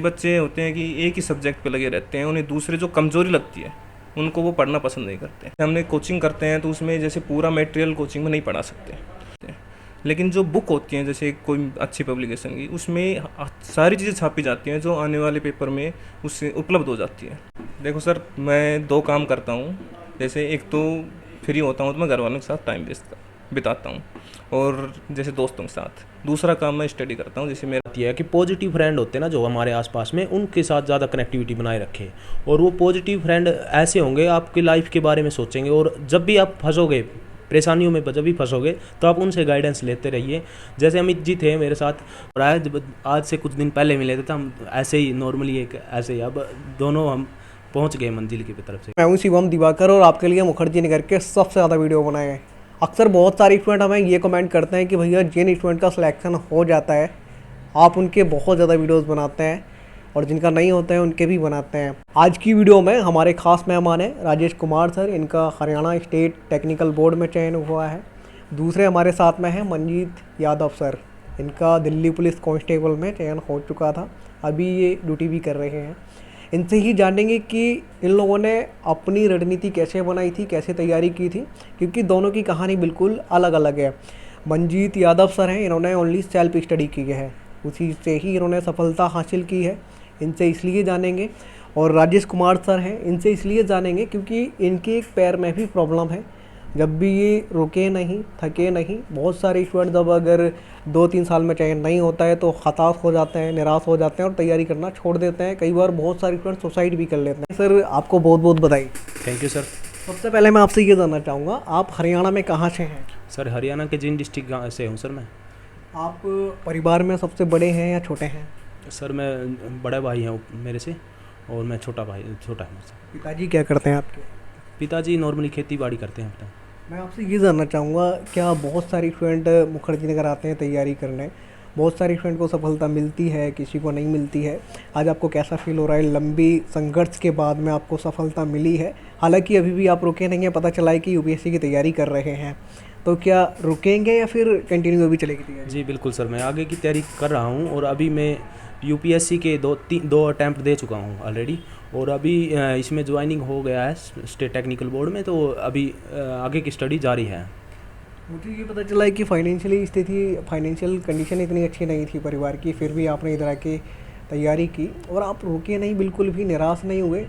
बच्चे होते हैं कि एक ही सब्जेक्ट पे लगे रहते हैं, उन्हें दूसरे जो कमज़ोरी लगती है उनको वो पढ़ना पसंद नहीं करते। हमने कोचिंग करते हैं तो उसमें जैसे पूरा मटेरियल कोचिंग में नहीं पढ़ा सकते, लेकिन जो बुक होती हैं जैसे कोई अच्छी पब्लिकेशन की, उसमें सारी चीज़ें छापी जाती हैं जो आने वाले पेपर में उससे उपलब्ध हो जाती है। देखो सर, मैं 2 काम करता हूँ। जैसे एक तो फ्री होता हूँ तो मैं घर वालों के साथ टाइम बिताता हूँ, और जैसे दोस्तों के साथ। दूसरा काम मैं स्टडी करता हूँ। जैसे मेरा है कि पॉजिटिव फ्रेंड होते हैं ना जो हमारे आसपास में, उनके साथ ज़्यादा कनेक्टिविटी बनाए रखें। और वो पॉजिटिव फ्रेंड ऐसे होंगे, आपकी लाइफ के बारे में सोचेंगे, और जब भी आप फंसोगे परेशानियों में, जब भी फंसोगे तो आप उनसे गाइडेंस लेते रहिए। जैसे अमित जी थे मेरे साथ, और आज से कुछ दिन पहले मिले थे तो हम ऐसे ही नॉर्मली ऐसे ही अब दोनों हम पहुंच गए मंजिल की तरफ से। मैं हूं शिवम दिवाकर और आपके लिए मुखर्जी नगर के सबसे ज़्यादा वीडियो बनाए हैं। अक्सर बहुत सारे स्टूडेंट हमें ये कमेंट करते हैं कि भैया जिन स्टूडेंट का सिलेक्शन हो जाता है आप उनके बहुत ज़्यादा वीडियोस बनाते हैं, और जिनका नहीं होता है उनके भी बनाते हैं। आज की वीडियो में हमारे खास मेहमान हैं राजेश कुमार सर। इनका हरियाणा स्टेट टेक्निकल बोर्ड में चयन हुआ है। दूसरे हमारे साथ में हैं मंजीत यादव सर। इनका दिल्ली पुलिस कांस्टेबल में चयन हो चुका था, अभी ये ड्यूटी भी कर रहे हैं। इनसे ही जानेंगे कि इन लोगों ने अपनी रणनीति कैसे बनाई थी, कैसे तैयारी की थी, क्योंकि दोनों की कहानी बिल्कुल अलग अलग है। मंजीत यादव सर हैं, इन्होंने ओनली सेल्फ स्टडी की है, उसी से ही इन्होंने सफलता हासिल की है। इनसे इसलिए जानेंगे। और राजेश कुमार सर हैं, इनसे इसलिए जानेंगे क्योंकि इनके एक पैर में भी प्रॉब्लम है। जब भी ये रुके नहीं, थके नहीं। बहुत सारे स्टूडेंट जब अगर 2-3 साल में चयन नहीं होता है तो हताश हो जाते हैं, निराश हो जाते हैं और तैयारी करना छोड़ देते हैं। कई बार बहुत सारे स्टूडेंट सुसाइड भी कर लेते हैं। सर आपको बहुत बहुत बधाई। Thank you sir. सबसे पहले मैं आपसे ये जानना चाहूँगा, आप हरियाणा में कहाँ से हैं? सर हरियाणा के जिन डिस्ट्रिक्ट से हूँ सर मैं। आप परिवार में सबसे बड़े हैं या छोटे हैं? सर मैं बड़ा भाई हूँ मेरे से, और मैं छोटा है मुझसे। पिताजी क्या करते हैं आपके? पिताजी नॉर्मली खेती बाड़ी करते हैं अपना। मैं आपसे ये जानना चाहूँगा, क्या बहुत सारे स्टूडेंट मुखर्जी नगर आते हैं तैयारी करने, बहुत सारे स्टूडेंट को सफलता मिलती है, किसी को नहीं मिलती है। आज आपको कैसा फील हो रहा है? लंबी संघर्ष के बाद में आपको सफलता मिली है, हालांकि अभी भी आप रुके नहीं हैं। पता चला है कि यूपीएससी की तैयारी कर रहे हैं, तो क्या रुकेंगे या फिर कंटिन्यू अभी चलेगी तैयारी? जी बिल्कुल सर, मैं आगे की तैयारी कर रहा हूँ, और अभी मैं यूपीएससी के दो अटैम्प्ट दे चुका हूँ ऑलरेडी, और अभी इसमें ज्वाइनिंग हो गया है स्टेट टेक्निकल बोर्ड में, तो अभी आगे की स्टडी जारी है। मुझे ये पता चला है कि फाइनेंशियल कंडीशन इतनी अच्छी नहीं थी परिवार की, फिर भी आपने इधर आके तैयारी की और आप रुके नहीं, बिल्कुल भी निराश नहीं हुए।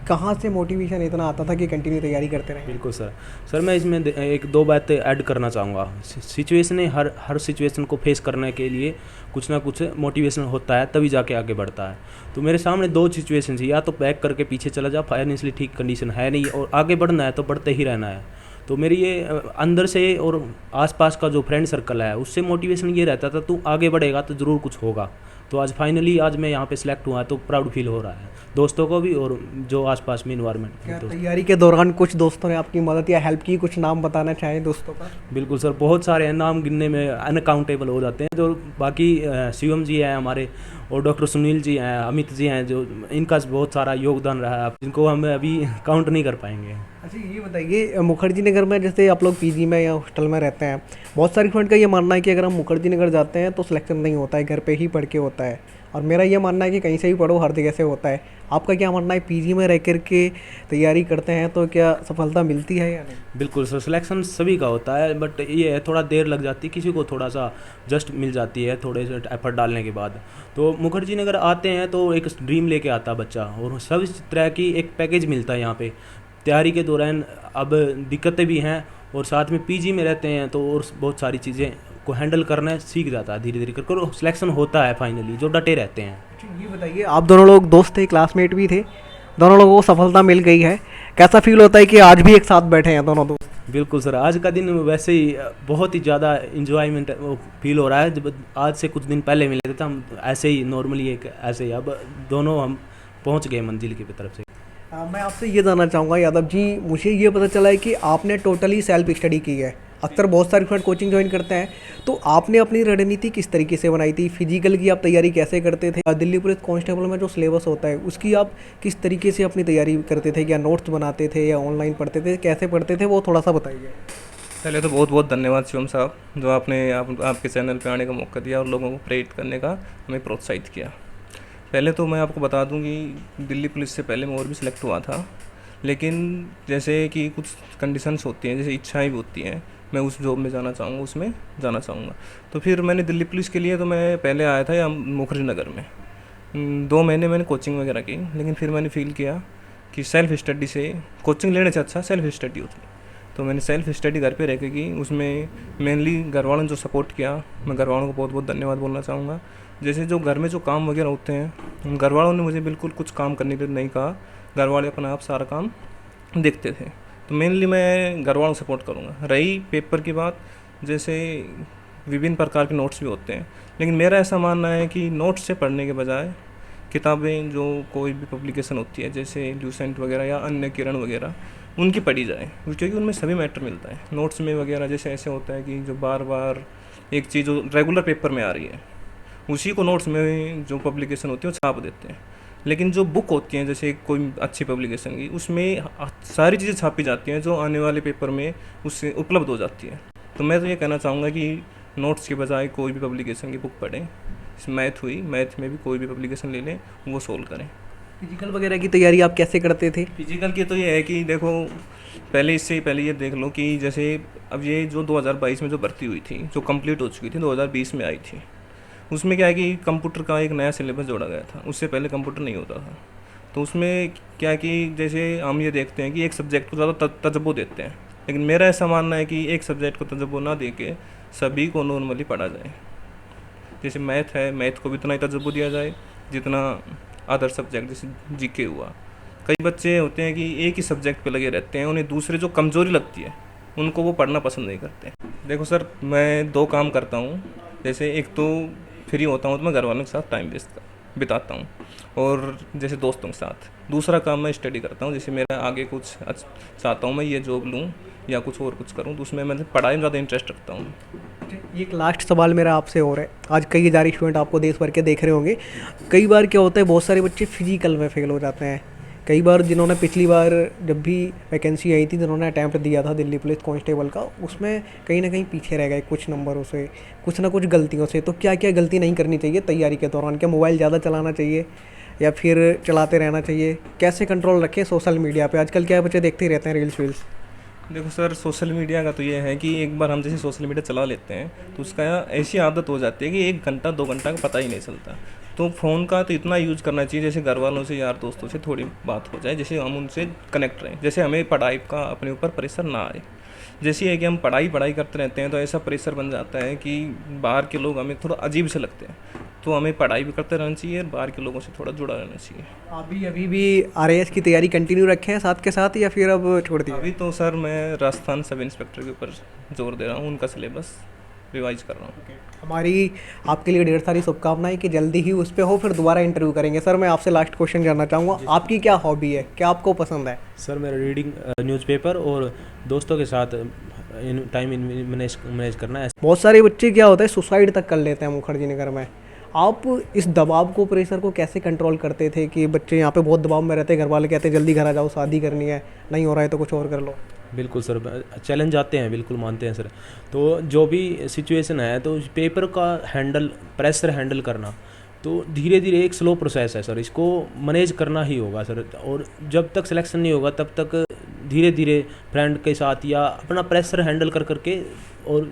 कहाँ से मोटिवेशन इतना आता था कि कंटिन्यू तैयारी करते रहे? बिल्कुल सर मैं इसमें एक दो बातें ऐड करना चाहूँगा। सिचुएशन, हर सिचुएशन को फेस करने के लिए कुछ ना कुछ मोटिवेशन होता है, तभी जाके आगे बढ़ता है। तो मेरे सामने 2 सिचुएशन थी, या तो बैक करके पीछे चला जा, फाइनेंशियली ठीक कंडीशन है नहीं, और आगे बढ़ना है तो बढ़ते ही रहना है। तो मेरी ये अंदर से और आसपास का जो फ्रेंड सर्कल है उससे मोटिवेशन ये रहता था, तू आगे बढ़ेगा तो ज़रूर कुछ होगा। तो आज फाइनली मैं यहाँ पे सिलेक्ट हुआ, तो प्राउड फील हो रहा है, दोस्तों को भी और जो आसपास में इन्वायरमेंट। क्या तैयारी के दौरान कुछ दोस्तों ने आपकी मदद या हेल्प की? कुछ नाम बताना चाहें दोस्तों का? बिल्कुल सर, बहुत सारे हैं, नाम गिनने में अनकाउंटेबल हो जाते हैं। जो बाकी शिवम जी हैं हमारे, और डॉक्टर सुनील जी हैं, अमित जी हैं, जो इनका बहुत सारा योगदान रहा है, जिनको हम अभी काउंट नहीं कर पाएंगे। अच्छा ये बताइए, मुखर्जी नगर में जैसे आप लोग पीजी में या हॉस्टल में रहते हैं, बहुत सारे स्टूडेंट का ये मानना है कि अगर हम मुखर्जी नगर जाते हैं तो सिलेक्शन नहीं होता है, घर पे ही पढ़ के होता है। और मेरा ये मानना है कि कहीं से भी पढ़ो, हर जगह से होता है। आपका क्या मानना है? पीजी में रह कर के तैयारी करते हैं तो क्या सफलता मिलती है या नहीं? बिल्कुल सर, सिलेक्शन सभी का होता है, बट ये है थोड़ा देर लग जाती है, किसी को थोड़ा सा जस्ट मिल जाती है थोड़े से एफर्ट डालने के बाद। तो मुखर्जी नगर आते हैं तो एक ड्रीम लेके आता है बच्चा, और सब तरह की एक पैकेज मिलता है यहाँ पे तैयारी के दौरान। अब दिक्कतें भी हैं, और साथ में पीजी में रहते हैं तो और बहुत सारी चीज़ें को हैंडल करना सीख जाता है धीरे धीरे करके, और सिलेक्शन होता है फाइनली, जो डटे रहते हैं। ये बताइए, आप दोनों लोग दोस्त थे, क्लासमेट भी थे, दोनों लोगों को सफलता मिल गई है, कैसा फील होता है कि आज भी एक साथ बैठे हैं दोनों दोस्त? बिल्कुल सर, आज का दिन वैसे ही बहुत ही ज़्यादा इंजॉयमेंट फील हो रहा है। जब आज से कुछ दिन पहले मिले थे तो हम ऐसे ही नॉर्मली ऐसे ही अब दोनों हम पहुंच गए मंजिल की तरफ से। मैं आपसे ये जानना चाहूँगा यादव जी, मुझे ये पता चला है कि आपने टोटली सेल्फ स्टडी की है। अक्सर बहुत सारे स्टूडेंट कोचिंग ज्वाइन करते हैं, तो आपने अपनी रणनीति किस तरीके से बनाई थी? फिजिकल की आप तैयारी कैसे करते थे? दिल्ली पुलिस कांस्टेबल में जो सिलेबस होता है उसकी आप किस तरीके से अपनी तैयारी करते थे? क्या नोट्स बनाते थे या ऑनलाइन पढ़ते थे? कैसे पढ़ते थे वो थोड़ा सा बताइए। पहले तो बहुत बहुत धन्यवाद शिवम साहब, जो आपने आपके चैनल पे आने का मौका दिया और लोगों को प्रेरित करने का हमें प्रोत्साहित किया। पहले तो मैं आपको बता दूं कि दिल्ली पुलिस से पहले मैं और भी सिलेक्ट हुआ था, लेकिन जैसे कि कुछ कंडीशंस होती हैं, जैसे इच्छाएं भी होती हैं, मैं उस जॉब में जाना चाहूँगा, उसमें जाना चाहूँगा। तो फिर मैंने दिल्ली पुलिस के लिए तो मैं पहले आया था यहाँ मुखर्जी नगर में। 2 महीने मैंने कोचिंग वगैरह की, लेकिन फिर मैंने फील किया कि सेल्फ स्टडी से, कोचिंग लेने से अच्छा सेल्फ स्टडी होती है। तो मैंने सेल्फ स्टडी घर पे रह के की, उसमें मेनली घर वालों ने जो सपोर्ट किया, मैं घर वालों को बहुत बहुत धन्यवाद बोलना चाहूँगा। जैसे जो घर में जो काम वगैरह होते हैं, उन घर वालों ने मुझे बिल्कुल कुछ काम करने के लिए नहीं कहा, घर वाले अपना आप सारा काम देखते थे। तो मेनली मैं घर वालों को सपोर्ट करूँगा। रही पेपर की बात, जैसे विभिन्न प्रकार के नोट्स भी होते हैं, लेकिन मेरा ऐसा मानना है कि नोट्स से पढ़ने के बजाय किताबें जो कोई भी पब्लिकेशन होती है, जैसे ल्यूसेंट वगैरह या अन्य किरण वगैरह, उनकी पढ़ी जाए, क्योंकि उनमें सभी मैटर मिलता है। नोट्स में वगैरह जैसे ऐसे होता है कि जो बार बार एक चीज़ जो रेगुलर पेपर में आ रही है, उसी को नोट्स में जो पब्लिकेशन होती है वो छाप देते हैं। लेकिन जो बुक होती हैं, जैसे कोई अच्छी पब्लिकेशन की, उसमें सारी चीज़ें छापी जाती हैं जो आने वाले पेपर में उससे उपलब्ध हो जाती है। तो मैं तो ये कहना चाहूँगा कि नोट्स के बजाय कोई भी पब्लिकेशन की बुक पढ़ें। मैथ हुई, मैथ में भी कोई भी पब्लिकेशन ले लें, वो सोल्व करें। फिजिकल वगैरह की तैयारी आप कैसे करते थे? फिजिकल की तो ये है कि देखो, पहले इससे पहले ये देख लो कि जैसे अब ये जो 2022 में जो भर्ती हुई थी, जो कंप्लीट हो चुकी थी, 2020 में आई थी, उसमें क्या है कि कंप्यूटर का एक नया सिलेबस जोड़ा गया था। उससे पहले कंप्यूटर नहीं होता था। तो उसमें क्या है कि जैसे हम ये देखते हैं कि एक सब्जेक्ट को ज़्यादा तजब्बो देते हैं, लेकिन मेरा ऐसा मानना है कि एक सब्जेक्ट को तजब्बो ना दे के सभी को नॉर्मली पढ़ा जाए। जैसे मैथ है, मैथ को भी उतना ही तजब्बो दिया जाए जितना अदर सब्जेक्ट, जैसे जीके हुआ। कई बच्चे होते हैं कि एक ही सब्जेक्ट पे लगे रहते हैं, उन्हें दूसरे जो कमज़ोरी लगती है उनको वो पढ़ना पसंद नहीं करते। देखो सर, मैं 2 काम करता हूँ। जैसे एक तो फ्री होता हूँ तो मैं घर वालों के साथ टाइम बिताता हूँ, और जैसे दोस्तों के साथ। दूसरा काम मैं स्टडी करता हूँ। जैसे मेरा आगे कुछ चाहता हूँ मैं ये जॉब लूँ या कुछ और कुछ करूँ, तो उसमें मैं पढ़ाई में ज़्यादा इंटरेस्ट रखता हूँ। एक लास्ट सवाल मेरा आपसे और है। आज कई हज़ार स्टूडेंट आपको देश भर के देख रहे होंगे। कई बार क्या होता है, बहुत सारे बच्चे फिजिकल में फेल हो जाते हैं। कई बार जिन्होंने पिछली बार जब भी वैकेंसी आई थी, जिन्होंने अटैम्प्ट दिया था दिल्ली पुलिस कांस्टेबल का, उसमें कहीं ना कहीं पीछे रह गए कुछ नंबरों से, कुछ ना कुछ गलतियों से। तो क्या क्या गलती नहीं करनी चाहिए तैयारी के दौरान? क्या मोबाइल ज़्यादा चलाना चाहिए या फिर चलाते रहना चाहिए? कैसे कंट्रोल रखें सोशल मीडिया पे? आजकल क्या बच्चे देखते ही रहते हैं रील्स वील्स। देखो सर, सोशल मीडिया का तो ये है कि एक बार हम जैसे सोशल मीडिया चला लेते हैं तो उसका ऐसी आदत हो जाती है कि 1 घंटा 2 घंटा का पता ही नहीं चलता। तो फ़ोन का तो इतना यूज़ करना चाहिए जैसे घर वालों से, यार दोस्तों से थोड़ी बात हो जाए, जैसे हम उनसे कनेक्ट रहें, जैसे हमें पढ़ाई का अपने ऊपर प्रेशर ना आए। जैसे है कि हम पढ़ाई करते रहते हैं तो ऐसा प्रेशर बन जाता है कि बाहर के लोग हमें थोड़ा अजीब से लगते हैं। तो हमें पढ़ाई भी करते रहना चाहिए और बाहर के लोगों से थोड़ा जुड़ा रहना चाहिए। अभी भी RAS की तैयारी कंटिन्यू रखें साथ के साथ, या फिर अब छोड़ दिया? अभी तो सर मैं राजस्थान सब इंस्पेक्टर के ऊपर जोर दे रहा हूँ, उनका सिलेबस रिवाइज कर रहा हूँ। हमारी आपके लिए ढेर सारी शुभकामनाएं कि जल्दी ही उस पर हो, फिर दोबारा इंटरव्यू करेंगे। सर, मैं आपसे लास्ट क्वेश्चन जानना चाहूँगा, आपकी क्या हॉबी है, क्या आपको पसंद है? सर, मेरा रीडिंग, न्यूज़पेपर और दोस्तों के साथ टाइम मैनेज करना है। बहुत सारे बच्चे क्या होता है, सुसाइड तक कर लेते हैं मुखर्जी नगर में। आप इस दबाव को, प्रेशर को कैसे कंट्रोल करते थे कि बच्चे यहाँ पे बहुत दबाव में रहते हैं, घर वाले कहते हैं जल्दी घर आ जाओ, शादी करनी है, नहीं हो रहा है तो कुछ और कर लो? बिल्कुल सर, चैलेंज आते हैं, बिल्कुल मानते हैं सर। तो जो भी सिचुएशन है, तो पेपर का प्रेशर हैंडल करना तो धीरे धीरे एक स्लो प्रोसेस है सर, इसको मैनेज करना ही होगा सर। और जब तक सिलेक्शन नहीं होगा तब तक धीरे धीरे फ्रेंड के साथ या अपना प्रेशर हैंडल करके और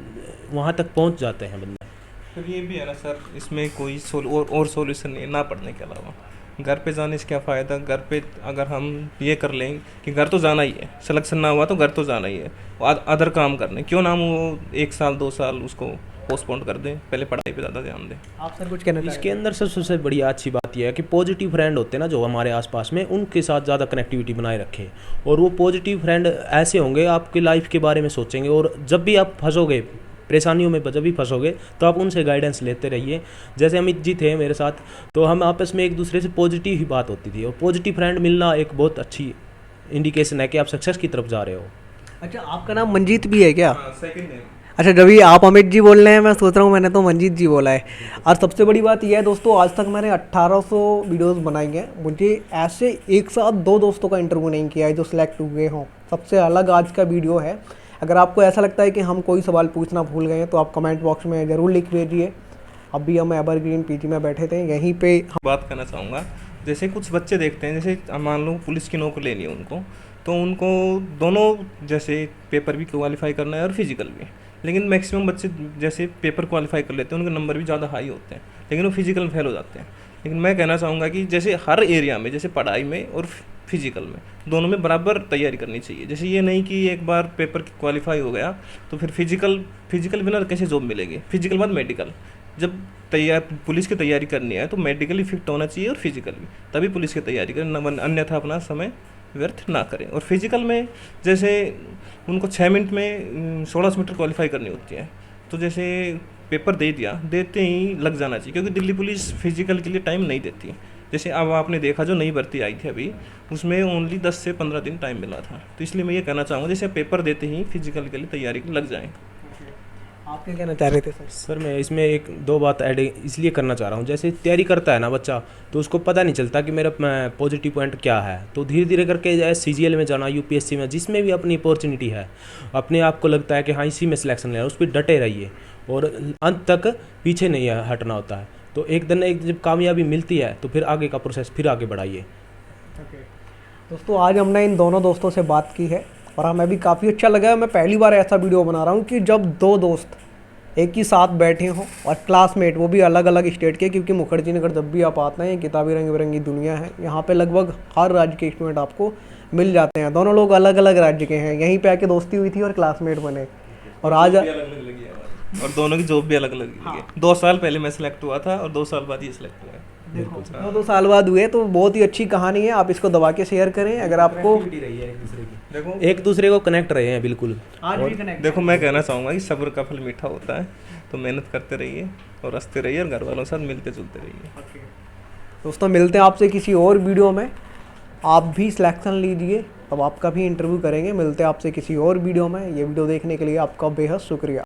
वहाँ तक पहुँच जाते हैं बंदा। फिर ये भी है ना सर, इसमें कोई और सॉल्यूशन नहीं है ना पढ़ने के अलावा। घर पे जाने से क्या फ़ायदा? घर पे अगर हम ये कर लें कि घर तो जाना ही है, सिलेक्शन ना हुआ तो घर तो जाना ही है, अदर काम करने क्यों ना हम वो 1 साल 2 साल उसको पोस्टपोन कर दें, पहले पढ़ाई पे ज़्यादा ध्यान दें। आप सर कुछ कहना इसके अंदर सर सबसे बड़ी अच्छी बात यह है कि पॉजिटिव फ्रेंड होते हैं ना जो हमारे आसपास में, उनके साथ ज़्यादा कनेक्टिविटी बनाए रखें। और वो पॉजिटिव फ्रेंड ऐसे होंगे, आपकी लाइफ के बारे में सोचेंगे, और जब भी आप फंसोगे परेशानियों में, जब भी फंसोगे तो आप उनसे गाइडेंस लेते रहिए। जैसे अमित जी थे मेरे साथ, तो हम आपस में एक दूसरे से पॉजिटिव ही बात होती थी, और पॉजिटिव फ्रेंड मिलना एक बहुत अच्छी इंडिकेशन है कि आप सक्सेस की तरफ जा रहे हो। अच्छा, आपका नाम मंजीत भी है क्या? Second name. अच्छा, जब भी आप अमित जी बोल रहे हैं मैं सोच रहा हूँ मैंने तो मंजीत जी बोला है। और सबसे बड़ी बात यह है दोस्तों, आज तक मैंने 1800 वीडियोस बनाई हैं, मुझे ऐसे एक साथ 2 दोस्तों का इंटरव्यू नहीं किया है जो सिलेक्ट हुए हों। सबसे अलग आज का वीडियो है। अगर आपको ऐसा लगता है कि हम कोई सवाल पूछना भूल गए हैं तो आप कमेंट बॉक्स में ज़रूर लिख भेजिए। अभी हम एवरग्रीन पीजी में बैठे थे, यहीं पे बात करना चाहूँगा, जैसे कुछ बच्चे देखते हैं, जैसे मान लो पुलिस की नौकरी लेनी है उनको, तो उनको दोनों जैसे पेपर भी क्वालिफाई करना है और फिजिकल भी, लेकिन मैक्सिमम बच्चे जैसे पेपर क्वालिफाई कर लेते हैं, उनके नंबर भी ज़्यादा हाई होते हैं, लेकिन वो फिजिकल में फेल हो जाते हैं। लेकिन मैं कहना चाहूँगा कि जैसे हर एरिया में, जैसे पढ़ाई में और फिजिकल में, दोनों में बराबर तैयारी करनी चाहिए। जैसे ये नहीं कि एक बार पेपर क्वालिफाई हो गया तो फिर फिजिकल बिना कैसे जॉब मिलेगी, फिजिकल बाद मेडिकल। जब पुलिस की तैयारी करनी है तो मेडिकली फिट होना चाहिए और फिजिकल भी, तभी पुलिस की तैयारी करें, अन्यथा अपना समय व्यर्थ ना करें। और फिजिकल में जैसे उनको 6 मिनट में 1600 मीटर क्वालिफाई करनी होती है, तो जैसे पेपर दे दिया, देते ही लग जाना चाहिए, क्योंकि दिल्ली पुलिस फिजिकल के लिए टाइम नहीं देती। जैसे अब आपने देखा जो नई भर्ती आई थी अभी, उसमें ओनली 10 से 15 दिन टाइम मिला था। तो इसलिए मैं ये कहना चाहूँगा जैसे पेपर देते ही फिजिकल के लिए तैयारी लग जाएँ। आप क्या कहना चाह रहे थे सर? सर मैं इसमें एक दो बात ऐड इसलिए करना चाह रहा हूँ, जैसे तैयारी करता है ना बच्चा, तो उसको पता नहीं चलता कि मेरा पॉजिटिव पॉइंट क्या है। तो धीरे धीरे करके जाए CGL में जाना, UPSC में, जिसमें भी अपनी अपॉर्चुनिटी है, अपने आप को लगता है कि हाँ इसी में सिलेक्शन लेना, उस पर डटे रहिए और अंत तक पीछे नहीं हटना होता है। तो एक दिन एक जब कामयाबी मिलती है तो फिर आगे का प्रोसेस फिर आगे बढ़ाइए। दोस्तों आज हमने इन दोनों दोस्तों से बात की है और हमें भी काफ़ी अच्छा लगा। मैं पहली बार ऐसा वीडियो बना रहा हूँ कि जब दो दोस्त एक ही साथ बैठे हों और क्लासमेट, वो भी अलग अलग स्टेट के, क्योंकि मुखर्जी नगर जब भी आप आते हैं, ये किताबी रंग बिरंगी दुनिया है, यहाँ पे लगभग हर राज्य के स्टूडेंट आपको मिल जाते हैं। दोनों लोग अलग अलग राज्य के हैं, यहीं पे आके दोस्ती हुई थी और क्लासमेट बने, और आज और दोनों की जॉब भी अलग अलग है। 2 साल पहले मैं सिलेक्ट हुआ था और 2 साल बाद ये सिलेक्ट हुआ है। बिल्कुल 2 साल बाद हुए, तो बहुत ही अच्छी कहानी है। आप इसको दबा के शेयर करें अगर आपको देखो एक दूसरे को कनेक्ट रहे हैं। बिल्कुल आज भी कनेक्ट। देखो मैं कहना चाहूँगा कि सब्र का फल मीठा होता है, तो मेहनत करते रहिए और हंसते रहिए और घर वालों के साथ मिलते जुलते रहिए। दोस्तों मिलते हैं आपसे किसी और वीडियो में। आप भी सिलेक्शन लीजिए, अब आपका भी इंटरव्यू करेंगे। मिलते हैं आपसे किसी और वीडियो में। ये वीडियो देखने के लिए आपका बेहद शुक्रिया।